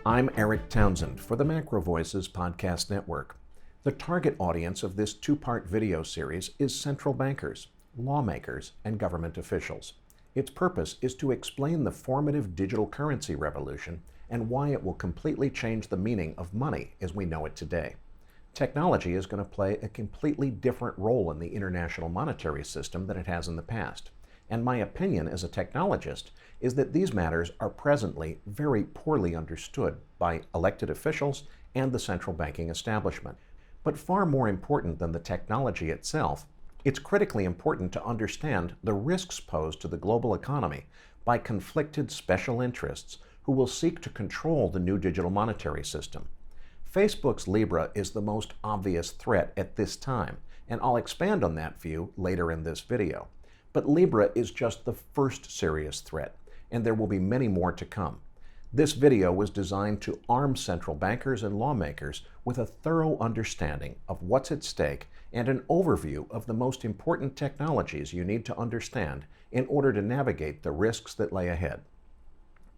I'm Eric Townsend for the Macro Voices Podcast Network. The target audience of this two-part video series is central bankers, lawmakers, and government officials. Its purpose is to explain the formative digital currency revolution and why it will completely change the meaning of money as we know it today. Technology is going to play a completely different role in the international monetary system than it has in the past. And my opinion as a technologist is that these matters are presently very poorly understood by elected officials and the central banking establishment. But far more important than the technology itself, it's critically important to understand the risks posed to the global economy by conflicted special interests who will seek to control the new digital monetary system. Facebook's Libra is the most obvious threat at this time, and I'll expand on that view later in this video. But Libra is just the first serious threat, and there will be many more to come. This video was designed to arm central bankers and lawmakers with a thorough understanding of what's at stake and an overview of the most important technologies you need to understand in order to navigate the risks that lay ahead.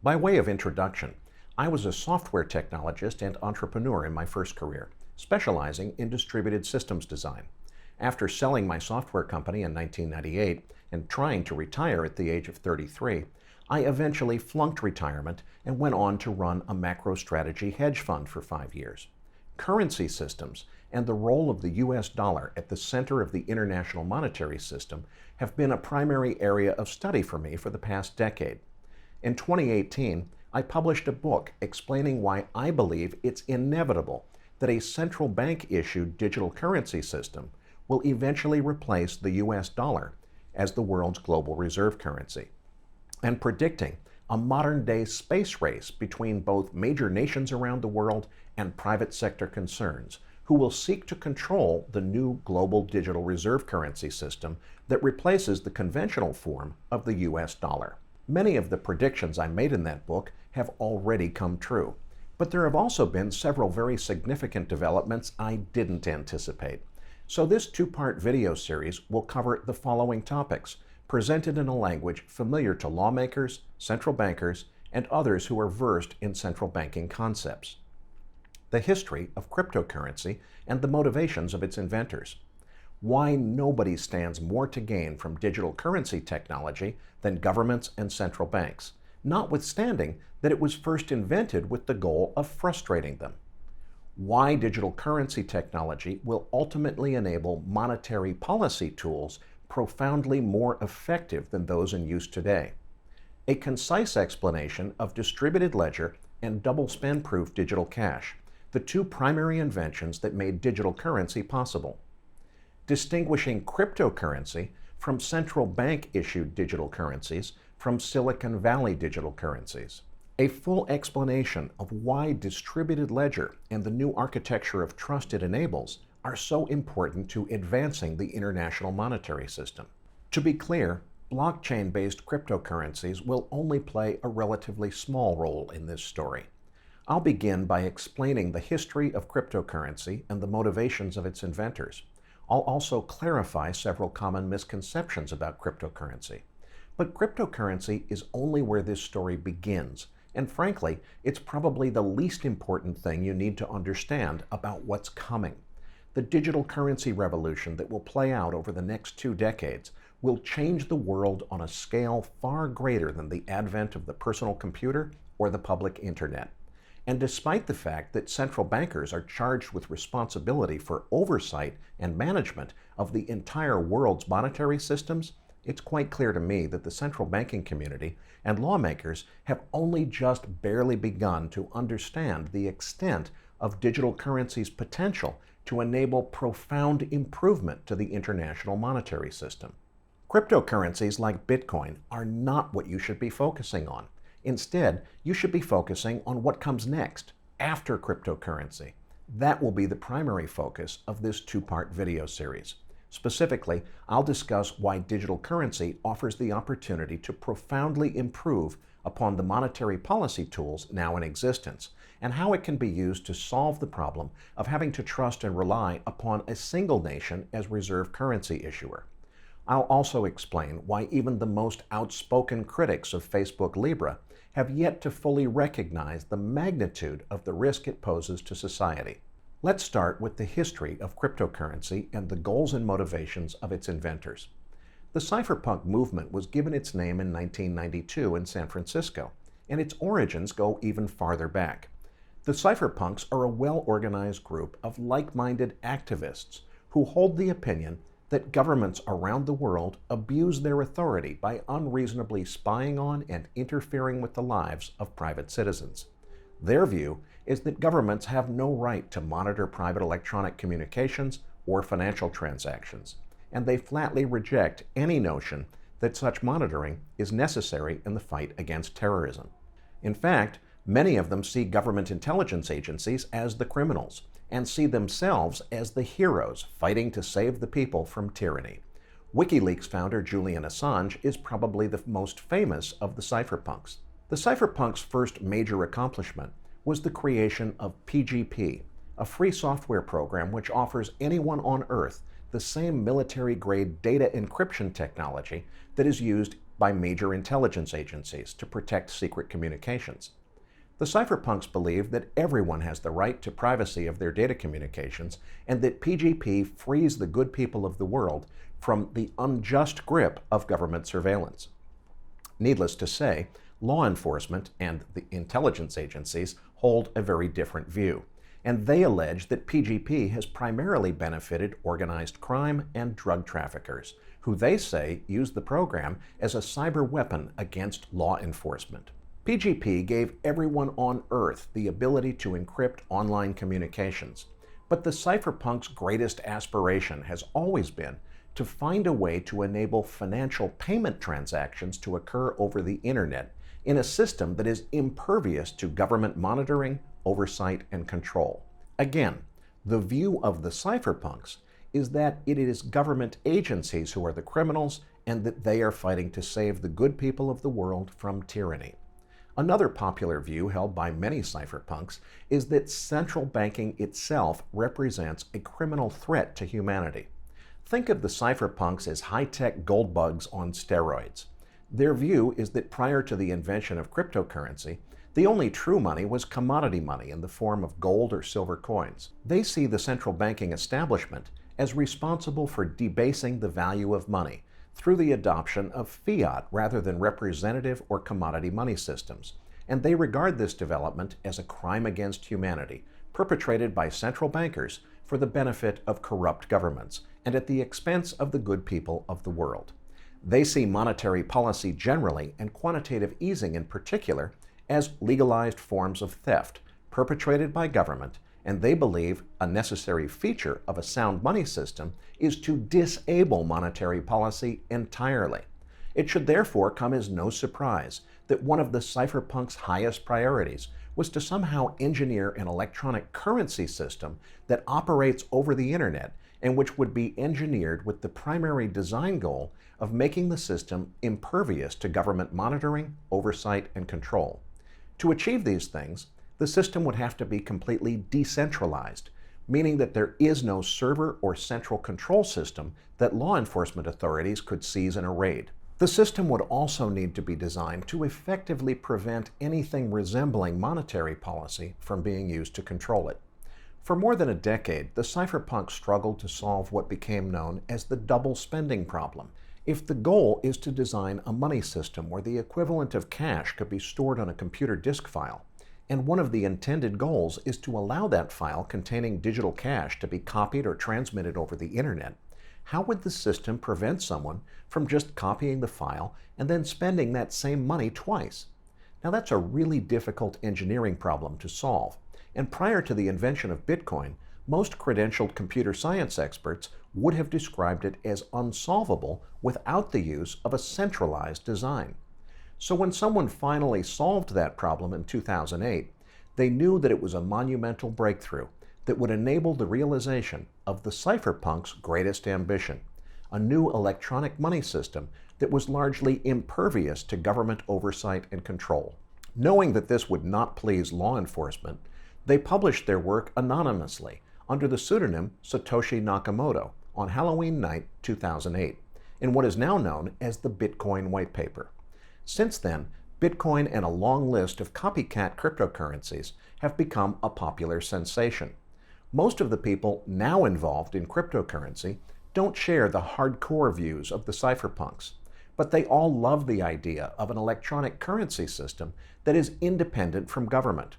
By way of introduction, I was a software technologist and entrepreneur in my first career, specializing in distributed systems design. After selling my software company in 1998 and trying to retire at the age of 33, I eventually flunked retirement and went on to run a macro strategy hedge fund for 5 years. Currency systems and the role of the US dollar at the center of the international monetary system have been a primary area of study for me for the past decade. In 2018, I published a book explaining why I believe it's inevitable that a central bank-issued digital currency system will eventually replace the US dollar as the world's global reserve currency, and predicting a modern-day space race between both major nations around the world and private sector concerns who will seek to control the new global digital reserve currency system that replaces the conventional form of the US dollar. Many of the predictions I made in that book have already come true, but there have also been several very significant developments I didn't anticipate. So this two-part video series will cover the following topics, presented in a language familiar to lawmakers, central bankers, and others who are versed in central banking concepts. The history of cryptocurrency and the motivations of its inventors. Why nobody stands more to gain from digital currency technology than governments and central banks, notwithstanding that it was first invented with the goal of frustrating them. Why digital currency technology will ultimately enable monetary policy tools profoundly more effective than those in use today. A concise explanation of distributed ledger and double spend-proof digital cash, the two primary inventions that made digital currency possible. Distinguishing cryptocurrency from central bank-issued digital currencies from Silicon Valley digital currencies. A full explanation of why distributed ledger and the new architecture of trust it enables are so important to advancing the international monetary system. To be clear, blockchain-based cryptocurrencies will only play a relatively small role in this story. I'll begin by explaining the history of cryptocurrency and the motivations of its inventors. I'll also clarify several common misconceptions about cryptocurrency. But cryptocurrency is only where this story begins, and frankly, it's probably the least important thing you need to understand about what's coming. The digital currency revolution that will play out over the next 2 decades will change the world on a scale far greater than the advent of the personal computer or the public internet. And despite the fact that central bankers are charged with responsibility for oversight and management of the entire world's monetary systems, it's quite clear to me that the central banking community and lawmakers have only just barely begun to understand the extent of digital currency's potential to enable profound improvement to the international monetary system. Cryptocurrencies like Bitcoin are not what you should be focusing on. Instead, you should be focusing on what comes next, after cryptocurrency. That will be the primary focus of this two-part video series. Specifically, I'll discuss why digital currency offers the opportunity to profoundly improve upon the monetary policy tools now in existence, and how it can be used to solve the problem of having to trust and rely upon a single nation as reserve currency issuer. I'll also explain why even the most outspoken critics of Facebook Libra have yet to fully recognize the magnitude of the risk it poses to society. Let's start with the history of cryptocurrency and the goals and motivations of its inventors. The cypherpunk movement was given its name in 1992 in San Francisco, and its origins go even farther back. The cypherpunks are a well-organized group of like-minded activists who hold the opinion that governments around the world abuse their authority by unreasonably spying on and interfering with the lives of private citizens. Their view is that governments have no right to monitor private electronic communications or financial transactions, and they flatly reject any notion that such monitoring is necessary in the fight against terrorism. In fact, many of them see government intelligence agencies as the criminals and see themselves as the heroes fighting to save the people from tyranny. WikiLeaks founder Julian Assange is probably the most famous of the cypherpunks. The cypherpunks' first major accomplishment was the creation of PGP, a free software program which offers anyone on Earth the same military-grade data encryption technology that is used by major intelligence agencies to protect secret communications. The cypherpunks believe that everyone has the right to privacy of their data communications and that PGP frees the good people of the world from the unjust grip of government surveillance. Needless to say, law enforcement and the intelligence agencies hold a very different view, and they allege that PGP has primarily benefited organized crime and drug traffickers, who they say use the program as a cyber weapon against law enforcement. PGP gave everyone on Earth the ability to encrypt online communications, but the cypherpunks' greatest aspiration has always been to find a way to enable financial payment transactions to occur over the internet in a system that is impervious to government monitoring, oversight, and control. Again, the view of the cypherpunks is that it is government agencies who are the criminals and that they are fighting to save the good people of the world from tyranny. Another popular view held by many cypherpunks is that central banking itself represents a criminal threat to humanity. Think of the cypherpunks as high-tech gold bugs on steroids. Their view is that prior to the invention of cryptocurrency, the only true money was commodity money in the form of gold or silver coins. They see the central banking establishment as responsible for debasing the value of money through the adoption of fiat rather than representative or commodity money systems, and they regard this development as a crime against humanity perpetrated by central bankers for the benefit of corrupt governments and at the expense of the good people of the world. They see monetary policy generally and quantitative easing in particular as legalized forms of theft perpetrated by government, and they believe a necessary feature of a sound money system is to disable monetary policy entirely. It should therefore come as no surprise that one of the cypherpunks' highest priorities was to somehow engineer an electronic currency system that operates over the internet and which would be engineered with the primary design goal of making the system impervious to government monitoring, oversight, and control. To achieve these things, the system would have to be completely decentralized, meaning that there is no server or central control system that law enforcement authorities could seize in a raid. The system would also need to be designed to effectively prevent anything resembling monetary policy from being used to control it. For more than a decade, the cypherpunks struggled to solve what became known as the double spending problem. If the goal is to design a money system where the equivalent of cash could be stored on a computer disk file, and one of the intended goals is to allow that file containing digital cash to be copied or transmitted over the internet, how would the system prevent someone from just copying the file and then spending that same money twice? Now that's a really difficult engineering problem to solve, and prior to the invention of Bitcoin, most credentialed computer science experts would have described it as unsolvable without the use of a centralized design. So when someone finally solved that problem in 2008, they knew that it was a monumental breakthrough that would enable the realization of the cypherpunks' greatest ambition, a new electronic money system that was largely impervious to government oversight and control. Knowing that this would not please law enforcement, they published their work anonymously under the pseudonym Satoshi Nakamoto on Halloween night 2008 in what is now known as the Bitcoin White Paper. Since then, Bitcoin and a long list of copycat cryptocurrencies have become a popular sensation. Most of the people now involved in cryptocurrency don't share the hardcore views of the cypherpunks, but they all love the idea of an electronic currency system that is independent from government.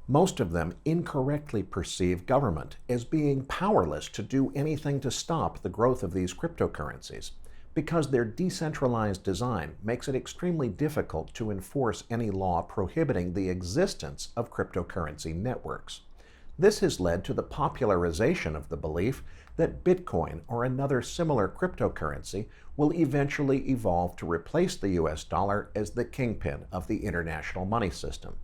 Most of them incorrectly perceive government as being powerless to do anything to stop the growth of these cryptocurrencies, because their decentralized design makes it extremely difficult to enforce any law prohibiting the existence of cryptocurrency networks. This has led to the popularization of the belief that Bitcoin or another similar cryptocurrency will eventually evolve to replace the US dollar as the kingpin of the international money system.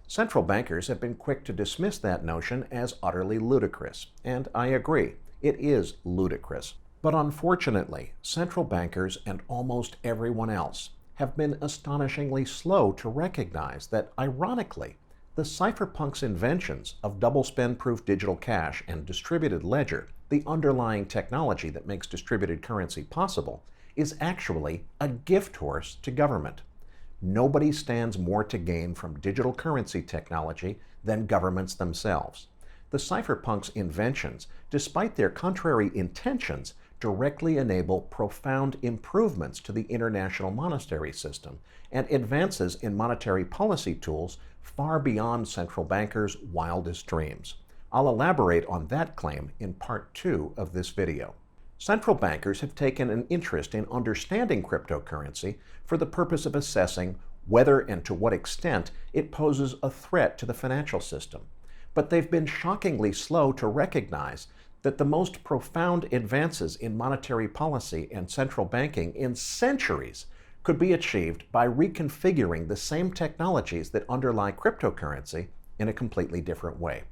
Central bankers have been quick to dismiss that notion as utterly ludicrous, and I agree, it is ludicrous. But unfortunately, central bankers and almost everyone else have been astonishingly slow to recognize that, ironically, the cypherpunks' inventions of double-spend-proof digital cash and distributed ledger, the underlying technology that makes distributed currency possible, is actually a gift horse to government. Nobody stands more to gain from digital currency technology than governments themselves. The cypherpunks' inventions, despite their contrary intentions, directly enable profound improvements to the international monetary system and advances in monetary policy tools far beyond central bankers' wildest dreams. I'll elaborate on that claim in part 2 of this video. Central bankers have taken an interest in understanding cryptocurrency for the purpose of assessing whether and to what extent it poses a threat to the financial system. But they've been shockingly slow to recognize that the most profound advances in monetary policy and central banking in centuries could be achieved by reconfiguring the same technologies that underlie cryptocurrency in a completely different way.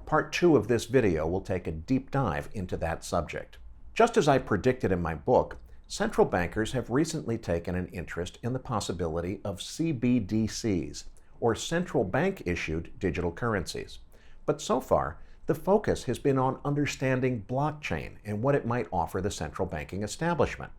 Part 2 of this video will take a deep dive into that subject. Just as I predicted in my book, central bankers have recently taken an interest in the possibility of CBDCs, or central bank-issued digital currencies. But so far, the focus has been on understanding blockchain and what it might offer the central banking establishment.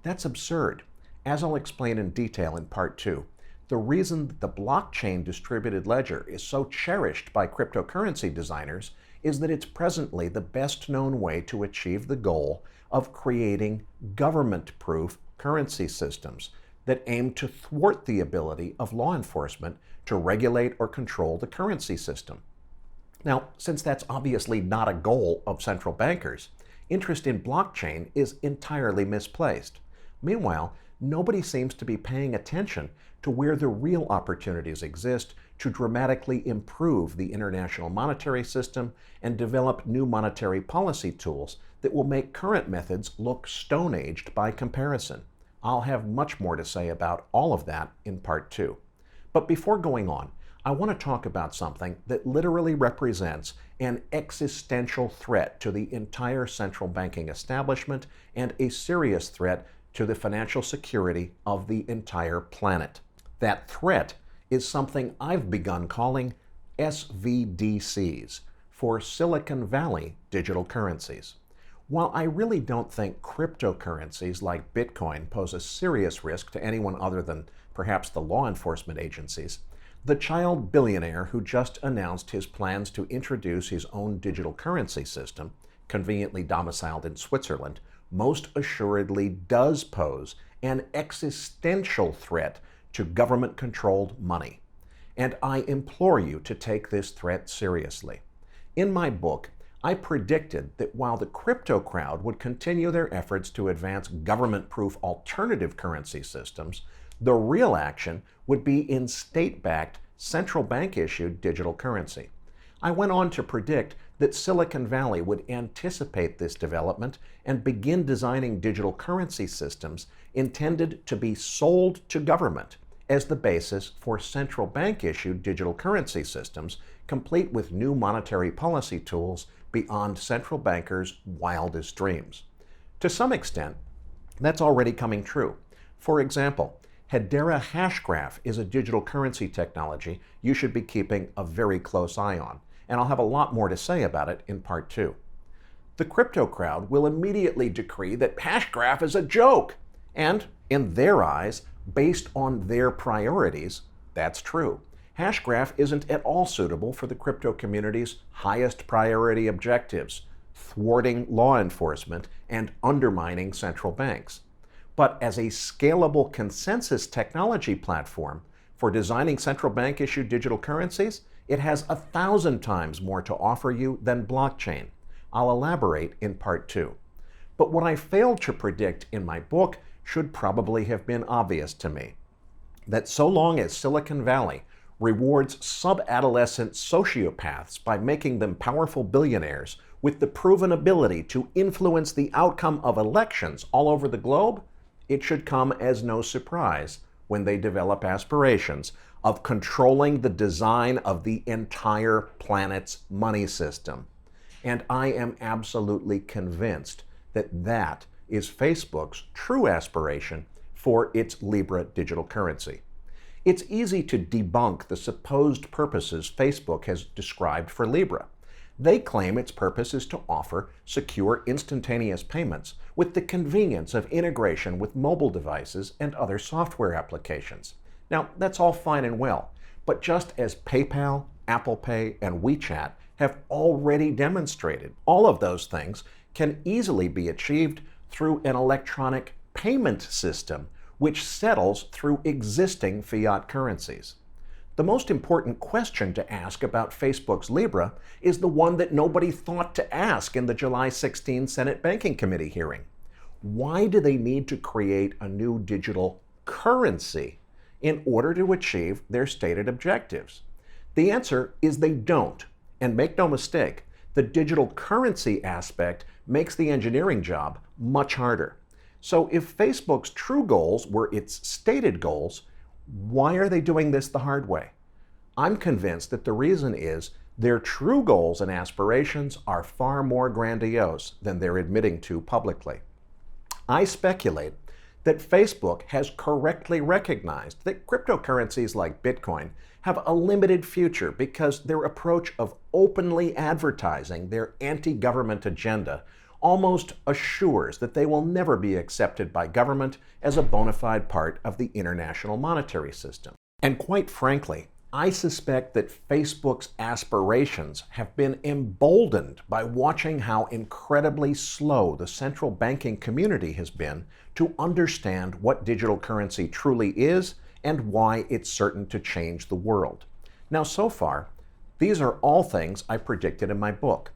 That's absurd. As I'll explain in detail in part 2, the reason that the blockchain distributed ledger is so cherished by cryptocurrency designers is that it's presently the best known way to achieve the goal of creating government-proof currency systems that aim to thwart the ability of law enforcement to regulate or control the currency system. Now, since that's obviously not a goal of central bankers, interest in blockchain is entirely misplaced. Meanwhile, nobody seems to be paying attention to where the real opportunities exist to dramatically improve the international monetary system and develop new monetary policy tools that will make current methods look stone-aged by comparison. I'll have much more to say about all of that in part 2. But before going on, I want to talk about something that literally represents an existential threat to the entire central banking establishment and a serious threat to the financial security of the entire planet. That threat is something I've begun calling SVDCs, for Silicon Valley digital currencies. While I really don't think cryptocurrencies like Bitcoin pose a serious risk to anyone other than perhaps the law enforcement agencies, the child billionaire who just announced his plans to introduce his own digital currency system, conveniently domiciled in Switzerland, most assuredly does pose an existential threat to government-controlled money. And I implore you to take this threat seriously. In my book, I predicted that while the crypto crowd would continue their efforts to advance government-proof alternative currency systems, the real action would be in state-backed, central bank-issued digital currency. I went on to predict that Silicon Valley would anticipate this development and begin designing digital currency systems intended to be sold to government as the basis for central bank-issued digital currency systems, complete with new monetary policy tools beyond central bankers' wildest dreams. To some extent, that's already coming true. For example, Hedera Hashgraph is a digital currency technology you should be keeping a very close eye on, and I'll have a lot more to say about it in part 2. The crypto crowd will immediately decree that Hashgraph is a joke, and, in their eyes, based on their priorities, that's true. Hashgraph isn't at all suitable for the crypto community's highest priority objectives, thwarting law enforcement and undermining central banks. But as a scalable consensus technology platform for designing central bank issued digital currencies, it has 1,000 times more to offer you than blockchain. I'll elaborate in part 2. But what I failed to predict in my book should probably have been obvious to me. That so long as Silicon Valley rewards sub-adolescent sociopaths by making them powerful billionaires with the proven ability to influence the outcome of elections all over the globe, it should come as no surprise when they develop aspirations of controlling the design of the entire planet's money system. And I am absolutely convinced that that is Facebook's true aspiration for its Libra digital currency. It's easy to debunk the supposed purposes Facebook has described for Libra. They claim its purpose is to offer secure, instantaneous payments with the convenience of integration with mobile devices and other software applications. Now, that's all fine and well, but just as PayPal, Apple Pay, and WeChat have already demonstrated, all of those things can easily be achieved through an electronic payment system which settles through existing fiat currencies. The most important question to ask about Facebook's Libra is the one that nobody thought to ask in the July 16 Senate Banking Committee hearing. Why do they need to create a new digital currency in order to achieve their stated objectives? The answer is they don't. And make no mistake, the digital currency aspect makes the engineering job much harder. So if Facebook's true goals were its stated goals, why are they doing this the hard way? I'm convinced that the reason is their true goals and aspirations are far more grandiose than they're admitting to publicly. I speculate that Facebook has correctly recognized that cryptocurrencies like Bitcoin have a limited future because their approach of openly advertising their anti-government agenda almost assures that they will never be accepted by government as a bona fide part of the international monetary system. And quite frankly, I suspect that Facebook's aspirations have been emboldened by watching how incredibly slow the central banking community has been to understand what digital currency truly is and why it's certain to change the world. Now, so far, these are all things I predicted in my book.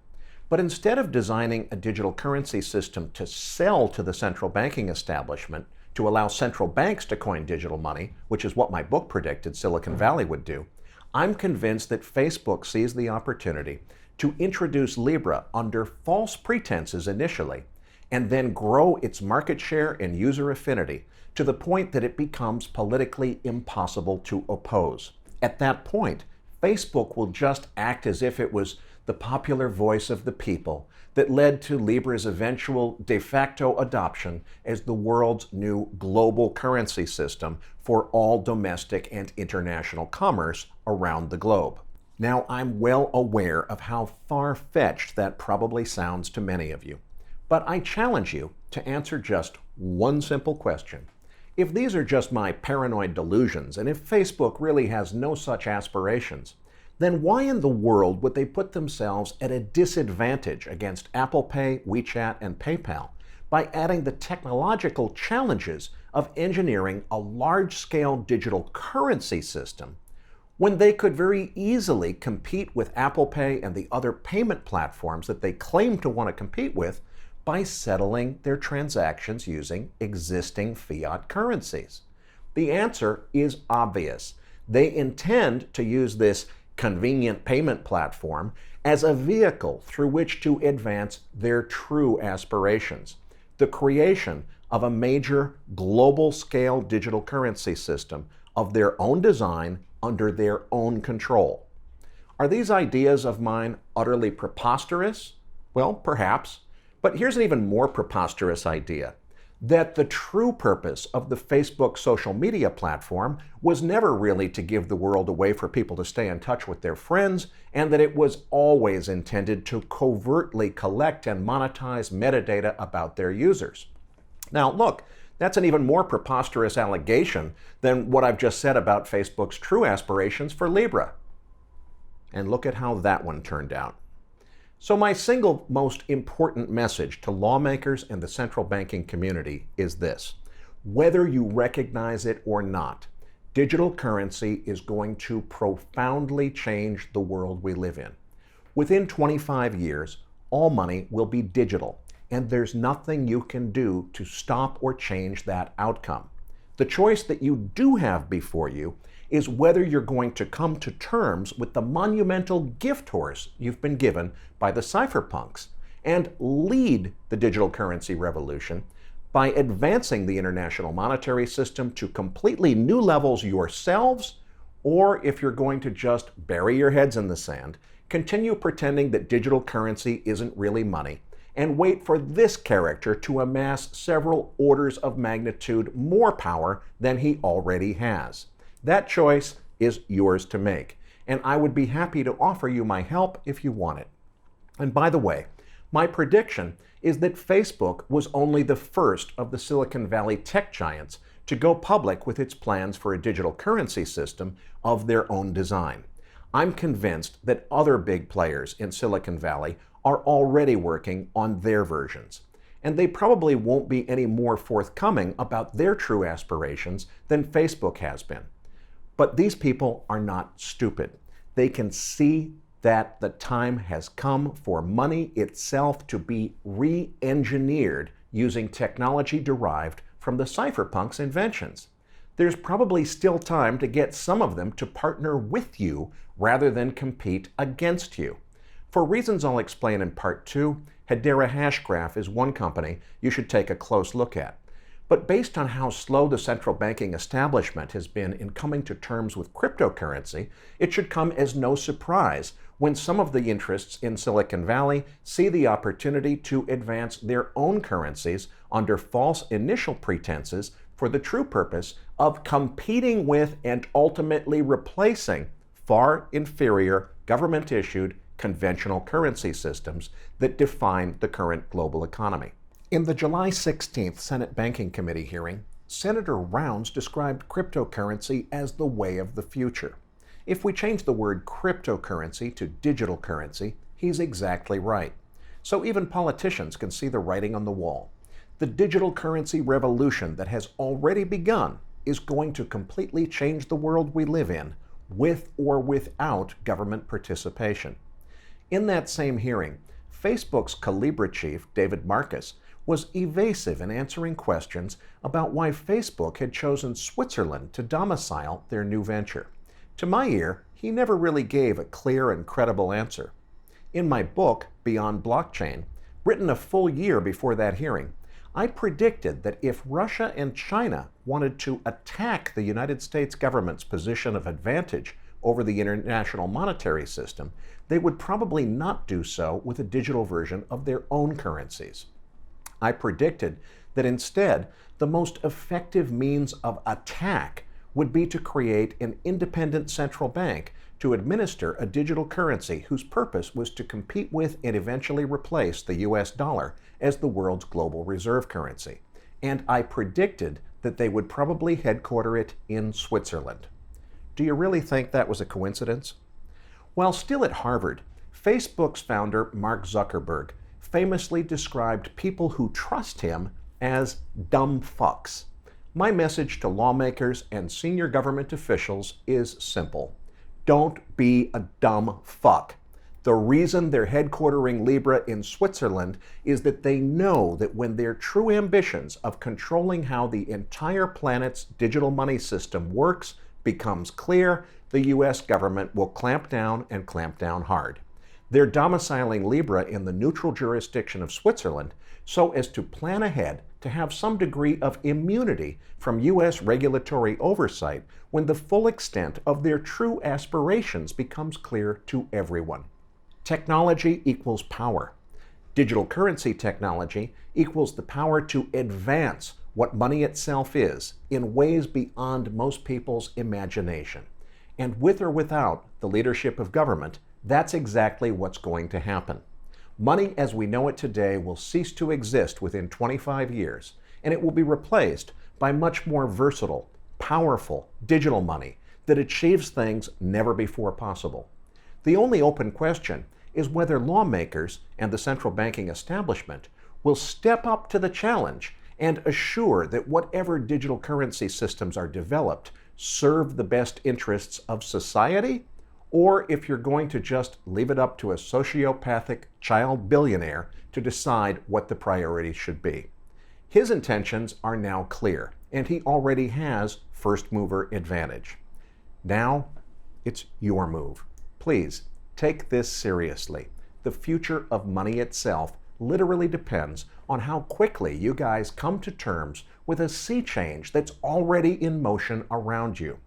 But instead of designing a digital currency system to sell to the central banking establishment to allow central banks to coin digital money, which is what my book predicted Silicon Valley would do, I'm convinced that Facebook sees the opportunity to introduce Libra under false pretenses initially, and then grow its market share and user affinity to the point that it becomes politically impossible to oppose. At that point, Facebook will just act as if it was the popular voice of the people that led to Libra's eventual de facto adoption as the world's new global currency system for all domestic and international commerce around the globe. Now, I'm well aware of how far-fetched that probably sounds to many of you, but I challenge you to answer just one simple question. If these are just my paranoid delusions, and if Facebook really has no such aspirations, then why in the world would they put themselves at a disadvantage against Apple Pay, WeChat, and PayPal by adding the technological challenges of engineering a large-scale digital currency system when they could very easily compete with Apple Pay and the other payment platforms that they claim to want to compete with by settling their transactions using existing fiat currencies? The answer is obvious. They intend to use this convenient payment platform as a vehicle through which to advance their true aspirations, the creation of a major global-scale digital currency system of their own design under their own control. Are these ideas of mine utterly preposterous? Well, perhaps. But here's an even more preposterous idea: that the true purpose of the Facebook social media platform was never really to give the world a way for people to stay in touch with their friends, and that it was always intended to covertly collect and monetize metadata about their users. Now, look, That's an even more preposterous allegation than what I've just said about Facebook's true aspirations for Libra. And look at how that one turned out. So my single most important message to lawmakers and the central banking community is this. Whether you recognize it or not, digital currency is going to profoundly change the world we live in. Within 25 years, all money will be digital, and there's nothing you can do to stop or change that outcome. The choice that you do have before you is whether you're going to come to terms with the monumental gift horse you've been given by the cypherpunks and lead the digital currency revolution by advancing the international monetary system to completely new levels yourselves, or if you're going to just bury your heads in the sand, continue pretending that digital currency isn't really money, and wait for this character to amass several orders of magnitude more power than he already has. That choice is yours to make, and I would be happy to offer you my help if you want it. And by the way, my prediction is that Facebook was only the first of the Silicon Valley tech giants to go public with its plans for a digital currency system of their own design. I'm convinced that other big players in Silicon Valley are already working on their versions, and they probably won't be any more forthcoming about their true aspirations than Facebook has been. But these people are not stupid. They can see that the time has come for money itself to be re-engineered using technology derived from the cypherpunks' inventions. There's probably still time to get some of them to partner with you rather than compete against you. For reasons I'll explain in part 2, Hedera Hashgraph is one company you should take a close look at. But based on how slow the central banking establishment has been in coming to terms with cryptocurrency, it should come as no surprise when some of the interests in Silicon Valley see the opportunity to advance their own currencies under false initial pretenses for the true purpose of competing with and ultimately replacing far inferior government-issued conventional currency systems that define the current global economy. In the July 16th Senate Banking Committee hearing, Senator Rounds described cryptocurrency as the way of the future. If we change the word cryptocurrency to digital currency, he's exactly right. So even politicians can see the writing on the wall. The digital currency revolution that has already begun is going to completely change the world we live in, with or without government participation. In that same hearing, Facebook's Calibra chief, David Marcus, was evasive in answering questions about why Facebook had chosen Switzerland to domicile their new venture. To my ear, he never really gave a clear and credible answer. In my book, Beyond Blockchain, written a full year before that hearing, I predicted that if Russia and China wanted to attack the United States government's position of advantage over the international monetary system, they would probably not do so with a digital version of their own currencies. I predicted that instead, the most effective means of attack would be to create an independent central bank to administer a digital currency whose purpose was to compete with and eventually replace the US dollar as the world's global reserve currency. And I predicted that they would probably headquarter it in Switzerland. Do you really think that was a coincidence? While still at Harvard, Facebook's founder, Mark Zuckerberg, famously described people who trust him as dumb fucks. My message to lawmakers and senior government officials is simple. Don't be a dumb fuck. The reason they're headquartering Libra in Switzerland is that they know that when their true ambitions of controlling how the entire planet's digital money system works becomes clear, the US government will clamp down and clamp down hard. They're domiciling Libra in the neutral jurisdiction of Switzerland so as to plan ahead to have some degree of immunity from US regulatory oversight when the full extent of their true aspirations becomes clear to everyone. Technology equals power. Digital currency technology equals the power to advance what money itself is in ways beyond most people's imagination. And with or without the leadership of government, that's exactly what's going to happen. Money as we know it today will cease to exist within 25 years, and it will be replaced by much more versatile, powerful digital money that achieves things never before possible. The only open question is whether lawmakers and the central banking establishment will step up to the challenge and assure that whatever digital currency systems are developed serve the best interests of society, or if you're going to just leave it up to a sociopathic child billionaire to decide what the priorities should be. His intentions are now clear, and he already has first mover advantage. Now, it's your move. Please, take this seriously. The future of money itself literally depends on how quickly you guys come to terms with a sea change that's already in motion around you.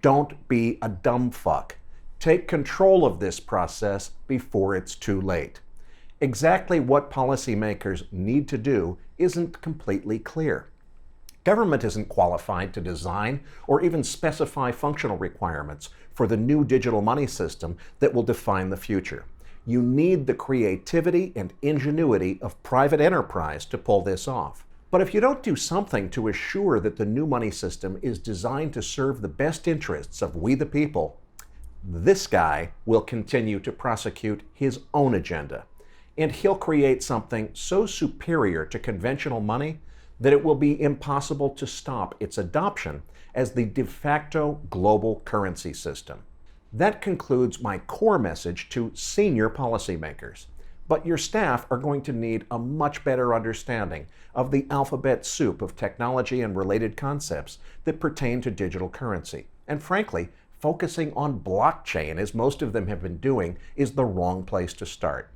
Don't be a dumb fuck. Take control of this process before it's too late. Exactly what policymakers need to do isn't completely clear. Government isn't qualified to design or even specify functional requirements for the new digital money system that will define the future. You need the creativity and ingenuity of private enterprise to pull this off. But if you don't do something to assure that the new money system is designed to serve the best interests of we the people, this guy will continue to prosecute his own agenda. And he'll create something so superior to conventional money that it will be impossible to stop its adoption as the de facto global currency system. That concludes my core message to senior policymakers. But your staff are going to need a much better understanding of the alphabet soup of technology and related concepts that pertain to digital currency. And frankly, focusing on blockchain, as most of them have been doing, is the wrong place to start.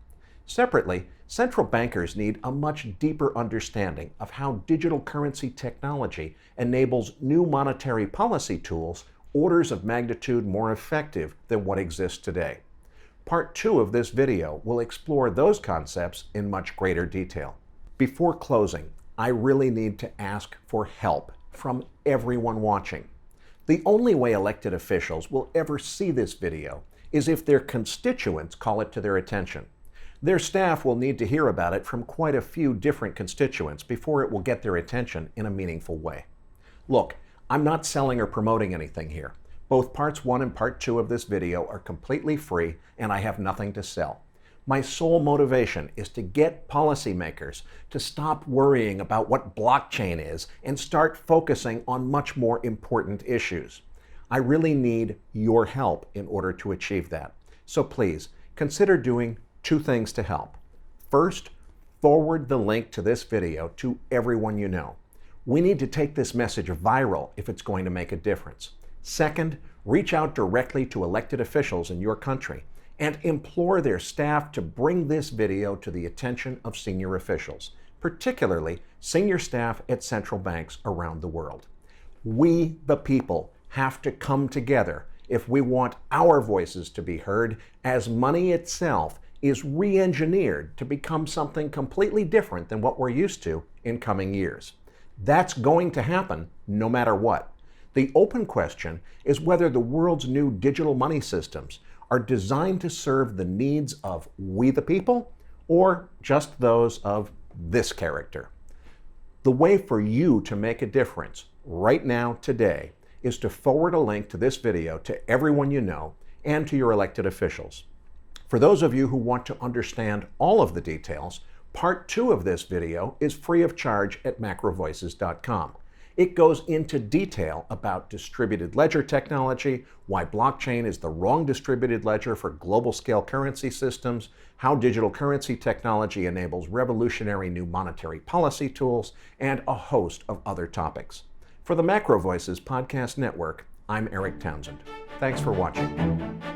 Separately, central bankers need a much deeper understanding of how digital currency technology enables new monetary policy tools orders of magnitude more effective than what exists today. Part 2 of this video will explore those concepts in much greater detail. Before closing, I really need to ask for help from everyone watching. The only way elected officials will ever see this video is if their constituents call it to their attention. Their staff will need to hear about it from quite a few different constituents before it will get their attention in a meaningful way. Look, I'm not selling or promoting anything here. Both parts 1 and part 2 of this video are completely free, and I have nothing to sell. My sole motivation is to get policymakers to stop worrying about what blockchain is and start focusing on much more important issues. I really need your help in order to achieve that. So please, consider doing 2 things to help. First, forward the link to this video to everyone you know. We need to take this message viral if it's going to make a difference. Second, reach out directly to elected officials in your country and implore their staff to bring this video to the attention of senior officials, particularly senior staff at central banks around the world. We, the people, have to come together if we want our voices to be heard, as money itself is re-engineered to become something completely different than what we're used to in coming years. That's going to happen no matter what. The open question is whether the world's new digital money systems are designed to serve the needs of we the people or just those of this character. The way for you to make a difference right now, today, is to forward a link to this video to everyone you know and to your elected officials. For those of you who want to understand all of the details, part 2 of this video is free of charge at macrovoices.com. It goes into detail about distributed ledger technology, why blockchain is the wrong distributed ledger for global scale currency systems, how digital currency technology enables revolutionary new monetary policy tools, and a host of other topics. For the Macro Voices Podcast Network, I'm Eric Townsend. Thanks for watching.